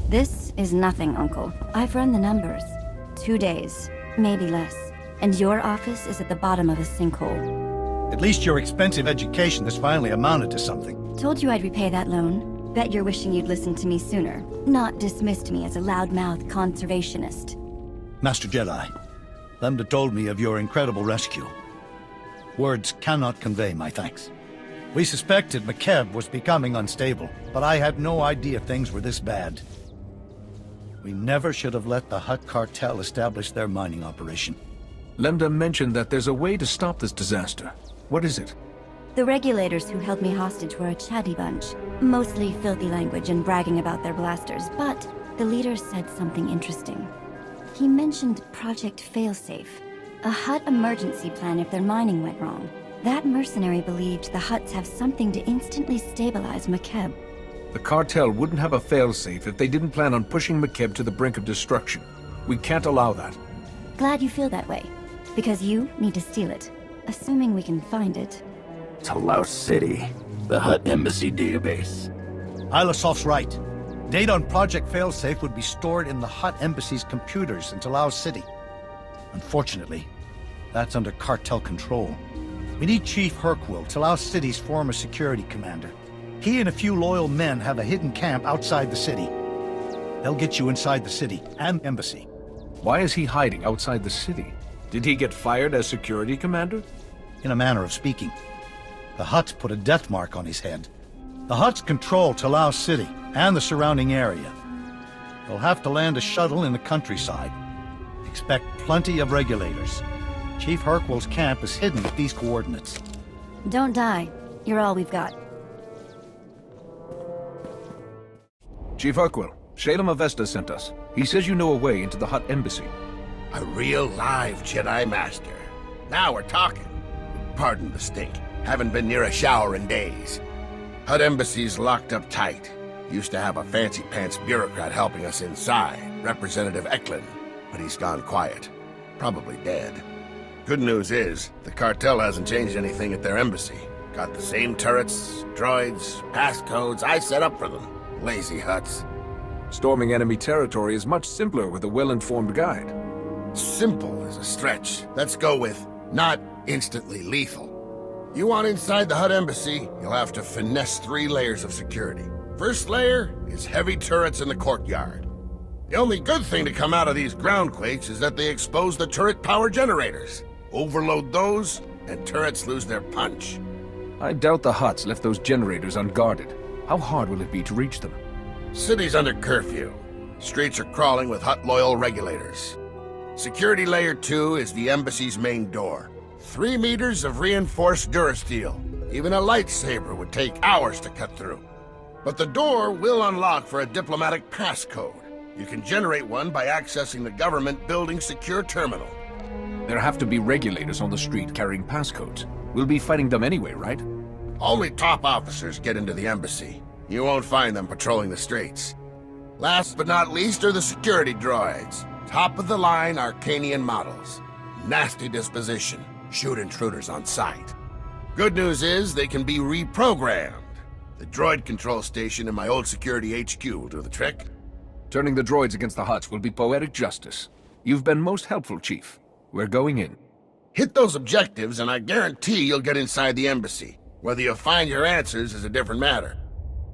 This is nothing, Uncle. I've run the numbers. 2 days, maybe less. And your office is at the bottom of a sinkhole. At least your expensive education has finally amounted to something. Told you I'd repay that loan. Bet you're wishing you'd listened to me sooner. Not dismissed me as a loudmouth conservationist. Master Jedi, Lambda told me of your incredible rescue. Words cannot convey my thanks. We suspected McKeb was becoming unstable, but I had no idea things were this bad. We never should have let the Hutt Cartel establish their mining operation. Lambda mentioned that there's a way to stop this disaster. What is it? The regulators who held me hostage were a chatty bunch. Mostly filthy language and bragging about their blasters, but the leader said something interesting. He mentioned Project Failsafe, a Hutt emergency plan if their mining went wrong. That mercenary believed the Hutts have something to instantly stabilize McKeb. The cartel wouldn't have a failsafe if they didn't plan on pushing McKeb to the brink of destruction. We can't allow that. Glad you feel that way, because you need to steal it, assuming we can find it. Talau City, the Hutt Embassy database. Ilasof's right. Data on Project Failsafe would be stored in the Hutt Embassy's computers in Talau City. Unfortunately, that's under cartel control. We need Chief Hercule, Talau City's former security commander. He and a few loyal men have a hidden camp outside the city. They'll get you inside the city and embassy. Why is he hiding outside the city? Did he get fired as security commander? In a manner of speaking. The Hutts put a death mark on his head. The Hutts control Talau City and the surrounding area. They'll have to land a shuttle in the countryside. Expect plenty of regulators. Chief Hercule's camp is hidden at these coordinates. Don't die. You're all we've got. Chief Hercule, Shalem Avesta sent us. He says you know a way into the Hutt Embassy. A real live Jedi Master. Now we're talking. Pardon the stink. Haven't been near a shower in days. Hutt Embassy's locked up tight. Used to have a fancy-pants bureaucrat helping us inside, Representative Eklund, but he's gone quiet. Probably dead. Good news is, the cartel hasn't changed anything at their embassy. Got the same turrets, droids, passcodes I set up for them. Lazy Hutts. Storming enemy territory is much simpler with a well-informed guide. Simple is a stretch. Let's go with not instantly lethal. You want inside the Hutt Embassy, you'll have to finesse 3 layers of security. First layer is heavy turrets in the courtyard. The only good thing to come out of these groundquakes is that they expose the turret power generators. Overload those, and turrets lose their punch. I doubt the Hutts left those generators unguarded. How hard will it be to reach them? City's under curfew. Streets are crawling with Hutt-loyal regulators. Security Layer 2 is the embassy's main door. 3 meters of reinforced durasteel. Even a lightsaber would take hours to cut through. But the door will unlock for a diplomatic passcode. You can generate one by accessing the government building's secure terminal. There have to be regulators on the street carrying passcodes. We'll be fighting them anyway, right? Only top officers get into the embassy. You won't find them patrolling the streets. Last but not least are the security droids. Top-of-the-line Arcanian models. Nasty disposition. Shoot intruders on sight. Good news is they can be reprogrammed. The droid control station in my old security HQ will do the trick. Turning the droids against the Hutts will be poetic justice. You've been most helpful, Chief. We're going in. Hit those objectives and I guarantee you'll get inside the embassy. Whether you find your answers is a different matter.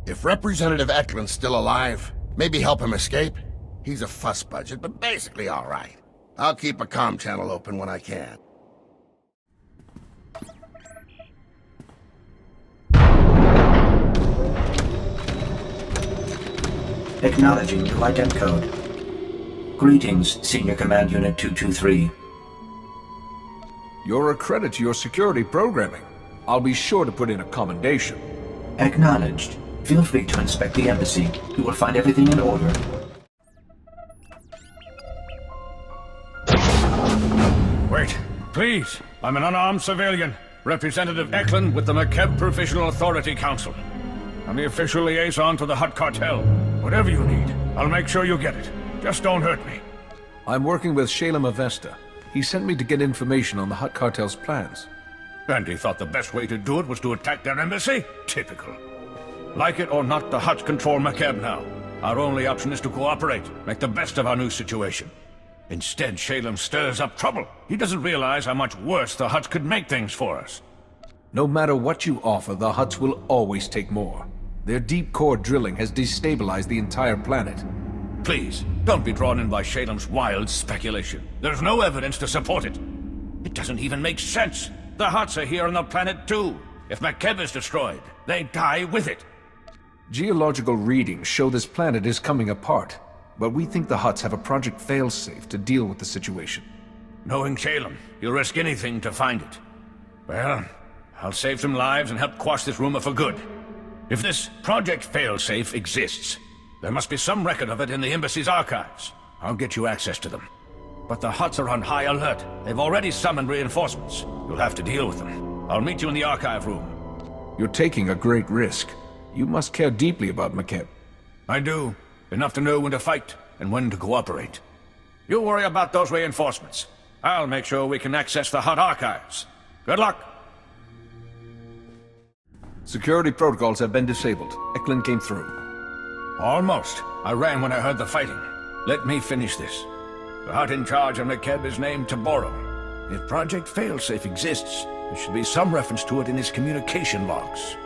If Representative Eklund's still alive, maybe help him escape. He's a fuss budget, but basically all right. I'll keep a comm channel open when I can. Acknowledging new ident code. Greetings, Senior Command Unit 223. You're a credit to your security programming. I'll be sure to put in a commendation. Acknowledged. Feel free to inspect the embassy. You will find everything in order. Wait, please. I'm an unarmed civilian. Representative Eklund with the McKeb Provisional Authority Council. I'm the official liaison to the Hutt Cartel. Whatever you need, I'll make sure you get it. Just don't hurt me. I'm working with Shalem Avesta. He sent me to get information on the Hutt Cartel's plans. And he thought the best way to do it was to attack their embassy? Typical. Like it or not, the Hutts control McKeb now. Our only option is to cooperate, make the best of our new situation. Instead, Shalem stirs up trouble. He doesn't realize how much worse the Hutts could make things for us. No matter what you offer, the Hutts will always take more. Their deep core drilling has destabilized the entire planet. Please, don't be drawn in by Shalem's wild speculation. There's no evidence to support it. It doesn't even make sense. The Hutts are here on the planet too. If McKeb is destroyed, they die with it. Geological readings show this planet is coming apart, but we think the Hutts have a Project Failsafe to deal with the situation. Knowing Shalem, you'll risk anything to find it. Well, I'll save some lives and help quash this rumor for good. If this Project Failsafe exists, there must be some record of it in the Embassy's archives. I'll get you access to them. But the Hutts are on high alert. They've already summoned reinforcements. You'll have to deal with them. I'll meet you in the archive room. You're taking a great risk. You must care deeply about McKeb. I do. Enough to know when to fight and when to cooperate. You worry about those reinforcements. I'll make sure we can access the Hutt archives. Good luck! Security protocols have been disabled. Eklund came through. Almost. I ran when I heard the fighting. Let me finish this. The Hutt in charge of McKeb is named Toboro. If Project Failsafe exists, there should be some reference to it in his communication logs.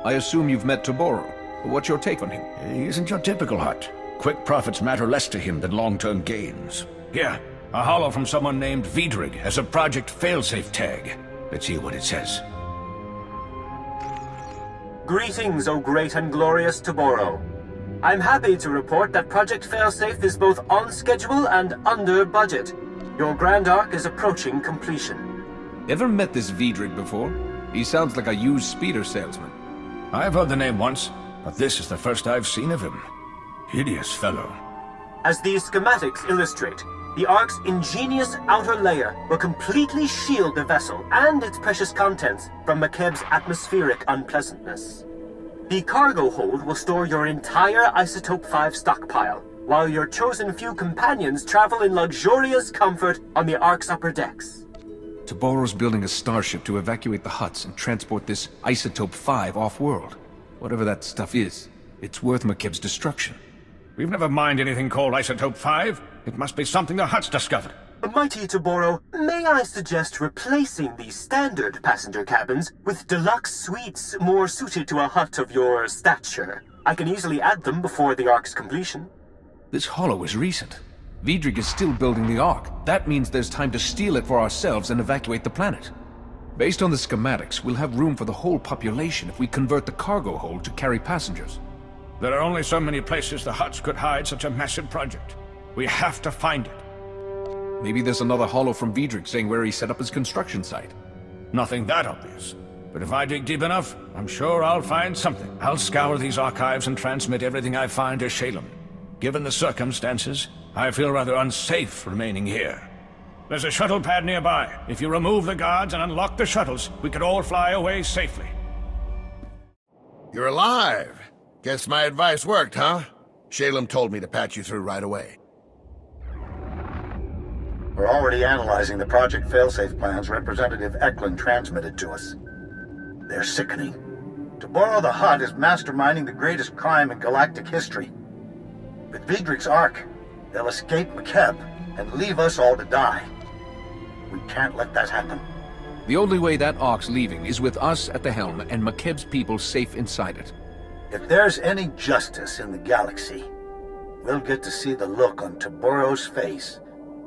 I assume you've met Toboro. What's your take on him? He isn't your typical Hutt. Quick profits matter less to him than long-term gains. Here, a holo from someone named Vedric has a Project Failsafe tag. Let's see what it says. Greetings, O great and glorious Toboro. I'm happy to report that Project Failsafe is both on schedule and under budget. Your Grand Arc is approaching completion. Ever met this Vedric before? He sounds like a used speeder salesman. I've heard the name once, but this is the first I've seen of him. Hideous fellow. As these schematics illustrate, the Ark's ingenious outer layer will completely shield the vessel and its precious contents from McKeb's atmospheric unpleasantness. The cargo hold will store your entire Isotope 5 stockpile, while your chosen few companions travel in luxurious comfort on the Ark's upper decks. Toboro's building a starship to evacuate the Hutts and transport this Isotope 5 off-world. Whatever that stuff is, it's worth McKeb's destruction. We've never mined anything called Isotope 5. It must be something the Hutts discovered. Mighty Toboro, may I suggest replacing the standard passenger cabins with deluxe suites more suited to a Hutt of your stature? I can easily add them before the Ark's completion. This holo is recent. Vedric is still building the Ark. That means there's time to steal it for ourselves and evacuate the planet. Based on the schematics, we'll have room for the whole population if we convert the cargo hold to carry passengers. There are only so many places the Hutts could hide such a massive project. We have to find it. Maybe there's another holo from Vedric saying where he set up his construction site. Nothing that obvious. But if I dig deep enough, I'm sure I'll find something. I'll scour these archives and transmit everything I find to Shalem. Given the circumstances, I feel rather unsafe remaining here. There's a shuttle pad nearby. If you remove the guards and unlock the shuttles, we could all fly away safely. You're alive. Guess my advice worked, huh? Shalem told me to patch you through right away. We're already analyzing the Project Failsafe plans Representative Eklund transmitted to us. They're sickening. Toboro the Hutt is masterminding the greatest crime in galactic history. With Vedric's Ark, they'll escape McKeb and leave us all to die. We can't let that happen. The only way that Ark's leaving is with us at the helm and McKeb's people safe inside it. If there's any justice in the galaxy, we'll get to see the look on Toboro's face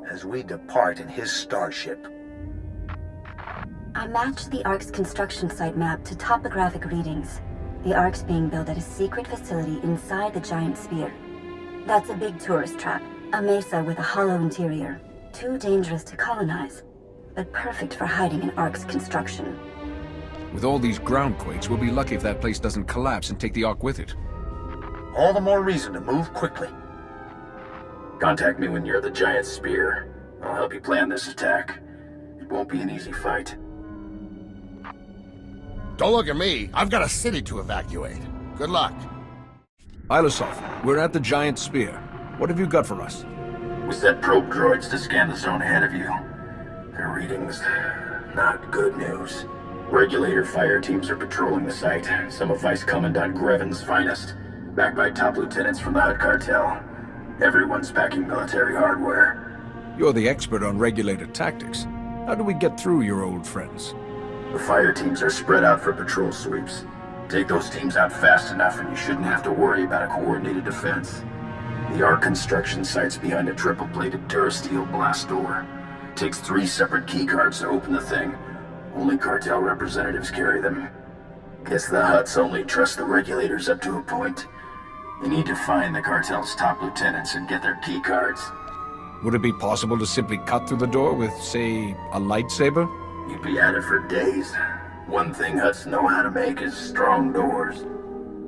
as we depart in his starship. I matched the Ark's construction site map to topographic readings. The Ark's being built at a secret facility inside the giant sphere. That's a big tourist trap, a mesa with a hollow interior. Too dangerous to colonize, but perfect for hiding an Ark's construction. With all these groundquakes, we'll be lucky if that place doesn't collapse and take the Ark with it. All the more reason to move quickly. Contact me when you're at the giant spear. I'll help you plan this attack. It won't be an easy fight. Don't look at me. I've got a city to evacuate. Good luck. Ilosov, we're at the giant spear. What have you got for us? We set probe droids to scan the zone ahead of you. Their readings, not good news. Regulator fire teams are patrolling the site, some of Vice Commandant Greven's finest. backed by top lieutenants from the Hutt Cartel. Everyone's packing military hardware. You're the expert on regulated tactics. How do we get through your old friends? The fire teams are spread out for patrol sweeps. Take those teams out fast enough and you shouldn't have to worry about a coordinated defense. The Ark construction site's behind a triple-plated Durasteel blast door. Takes 3 separate keycards to open the thing. Only cartel representatives carry them. Guess the Hutts only trust the regulators up to a point. You need to find the cartel's top lieutenants and get their keycards. Would it be possible to simply cut through the door with, say, a lightsaber? You'd be at it for days. One thing Hutts know how to make is strong doors.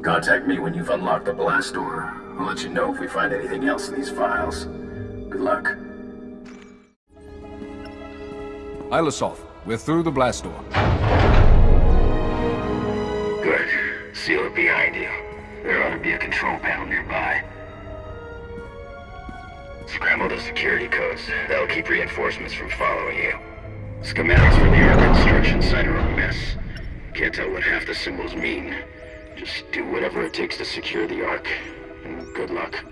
Contact me when you've unlocked the blast door. I'll let you know if we find anything else in these files. Good luck. Ilasov, we're through the blast door. Good. Seal it behind you. There ought to be a control panel nearby. Scramble the security codes. That'll keep reinforcements from following you. Schematics for the Ark construction site are a mess. Can't tell what half the symbols mean. Just do whatever it takes to secure the Ark. And good luck.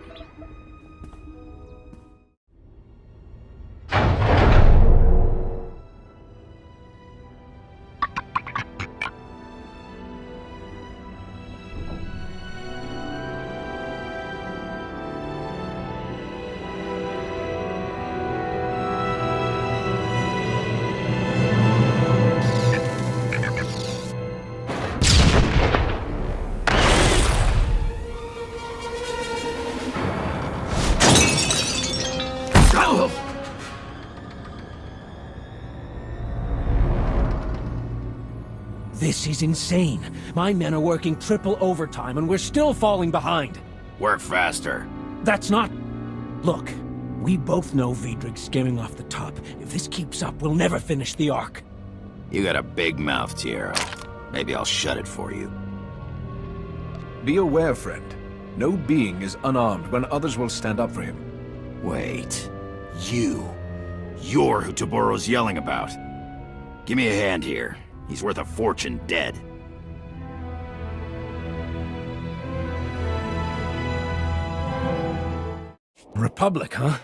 This is insane. My men are working triple overtime and we're still falling behind. Work faster. That's not... Look, we both know Vedric's skimming off the top. If this keeps up, we'll never finish the Ark. You got a big mouth, Tierra. Maybe I'll shut it for you. Be aware, friend. No being is unarmed when others will stand up for him. Wait. You're who Toboro's yelling about. Give me a hand here. He's worth a fortune dead. Republic, huh?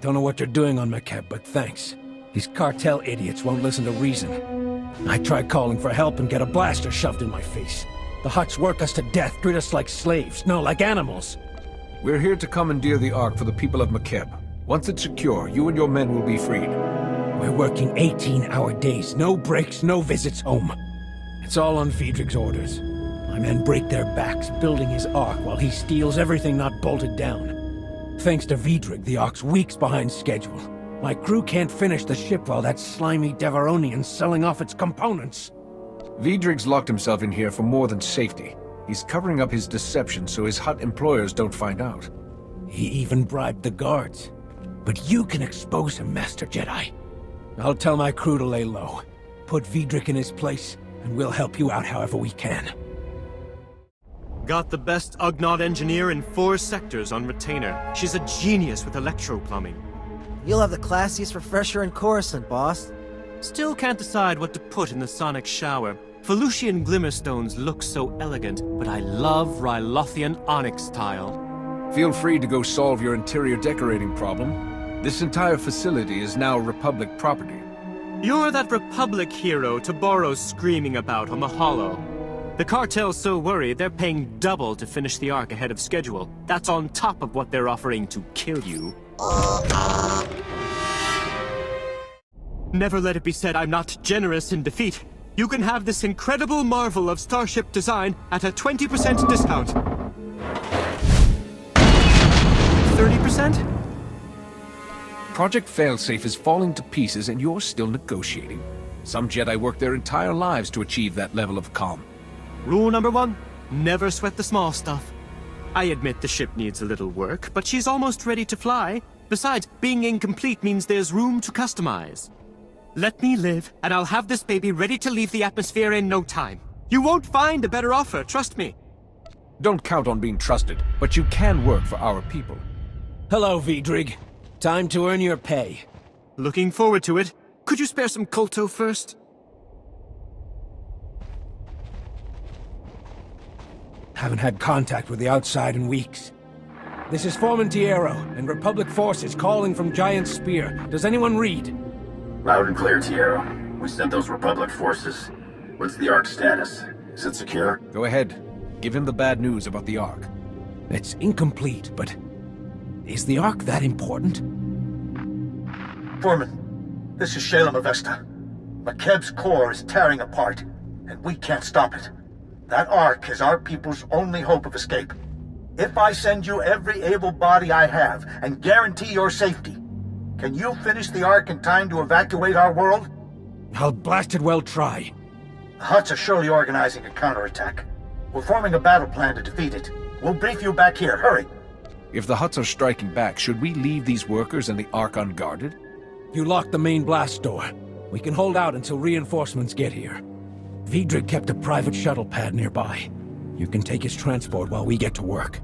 Don't know what you're doing on McKeb, but thanks. These cartel idiots won't listen to reason. I tried calling for help and get a blaster shoved in my face. The Hutts work us to death, treat us like slaves, no, like animals. We're here to commandeer the Ark for the people of McKeb. Once it's secure, you and your men will be freed. We're working 18-hour days, no breaks, no visits home. It's all on Vedric's orders. My men break their backs building his Ark while he steals everything not bolted down. Thanks to Vedric, the Ark's weeks behind schedule. My crew can't finish the ship while that slimy Devaronian's selling off its components. Vedric's locked himself in here for more than safety. He's covering up his deception so his Hutt employers don't find out. He even bribed the guards. But you can expose him, Master Jedi. I'll tell my crew to lay low. Put Vedric in his place, and we'll help you out however we can. Got the best Ugnaught engineer in 4 sectors on retainer. She's a genius with electro-plumbing. You'll have the classiest refresher in Coruscant, boss. Still can't decide what to put in the sonic shower. Felucian Glimmerstones look so elegant, but I love Rylothian onyx tile. Feel free to go solve your interior decorating problem. This entire facility is now Republic property. You're that Republic hero Toboro's screaming about on the Hollow. The cartel's so worried they're paying double to finish the Ark ahead of schedule. That's on top of what they're offering to kill you. Never let it be said I'm not generous in defeat. You can have this incredible marvel of starship design at a 20% discount. 30%? Project Failsafe is falling to pieces and you're still negotiating. Some Jedi work their entire lives to achieve that level of calm. Rule number 1, never sweat the small stuff. I admit the ship needs a little work, but she's almost ready to fly. Besides, being incomplete means there's room to customize. Let me live, and I'll have this baby ready to leave the atmosphere in no time. You won't find a better offer, trust me. Don't count on being trusted, but you can work for our people. Hello, Vedric. Time to earn your pay. Looking forward to it. Could you spare some Kolto first? Haven't had contact with the outside in weeks. This is Foreman Tierro, and Republic forces calling from Giant Spear. Does anyone read? Loud and clear, Tierro. We sent those Republic forces. What's the Ark's status? Is it secure? Go ahead. Give him the bad news about the Ark. It's incomplete, but... is the Ark that important? Foreman, this is Shalem Avesta. McKebb's core is tearing apart, and we can't stop it. That Ark is our people's only hope of escape. If I send you every able body I have, and guarantee your safety, can you finish the Ark in time to evacuate our world? I'll blasted well try. The Hutts are surely organizing a counterattack. We're forming a battle plan to defeat it. We'll brief you back here. Hurry! If the Hutts are striking back, should we leave these workers and the Ark unguarded? You locked the main blast door. We can hold out until reinforcements get here. Vedric kept a private shuttle pad nearby. You can take his transport while we get to work.